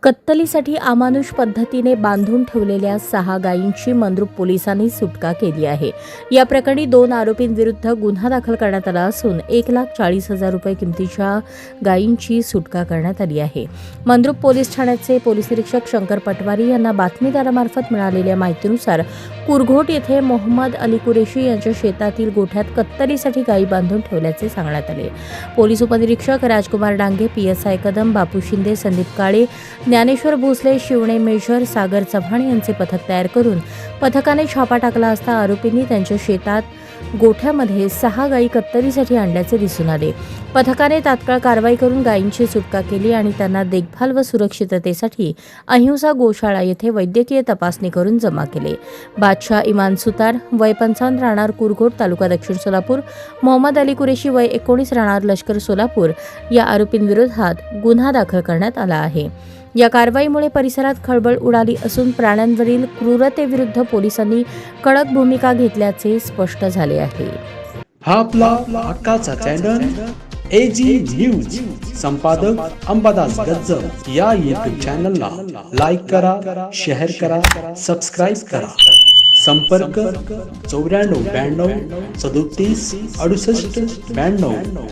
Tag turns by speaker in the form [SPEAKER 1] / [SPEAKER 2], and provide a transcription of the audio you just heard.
[SPEAKER 1] कत्तलीसाठी अमानुष पद्धतीने बांधून ठेवलेल्या 6 गायींची मंद्रुप पोलिसांनी सुटका केली आहे। या प्रकरणी 2 आरोपींविरुद्ध गुन्हा दाखल करण्यात आला असून 1,40,000 रुपये किमतीच्या गायींची सुटका करण्यात आली आहे। मंद्रुप पोलीस ठाण्याचे पोलीस निरीक्षक शंकर पटवारी यांना बातमीदारामार्फत मिळालेल्या माहितीनुसार कुरघोट येथे मोहम्मद अली कुरेशी यांच्या शेतातील गोठ्यात कत्तलीसाठी गायी बांधून ठेवल्याचे सांगण्यात आले। पोलीस उपनिरीक्षक राजकुमार डांगे, PSI कदम, बापू शिंदे, संदीप काळे, ज्ञानेश्वर भोसले, शिवणे मेजर, सागर चव्हाण यांचे पथक तयार करून पथकाने छापा टाकला असता आरोपींनी त्यांच्या शेतात गोठ्यामध्ये 6 गायी कत्तलीसाठी आणल्याचे दिसून आले। पथकाने तात्काळ कारवाई करून गायींची सुटका केली आणि त्यांना देखभाल व सुरक्षिततेसाठी अहिंसा गोशाळा येथे वैद्यकीय तपासणी करून जमा केले। बादशाह इमान सुतार, वय 55, राहणार कुरघोट, तालुका दक्षिण सोलापूर, मोहम्मद अली कुरेशी, वय 19, राहणार लष्कर सोलापूर या आरोपींविरोधात गुन्हा दाखल करण्यात आला आहे। या कारवाईमुळे परिसरात खळबळ उडाली असून प्राण्यांवरील क्रूरतेविरुद्ध पोलिसांनी कडक भूमिका घेतल्याचे स्पष्ट झाले आहे।
[SPEAKER 2] हा आपला हक्काचा चॅनल AG न्यूज, संपादक अंबादास गज्जर या YouTube चॅनलला लाईक करा, शेअर करा, सबस्क्राईब करा। संपर्क 94 92 37 68 92।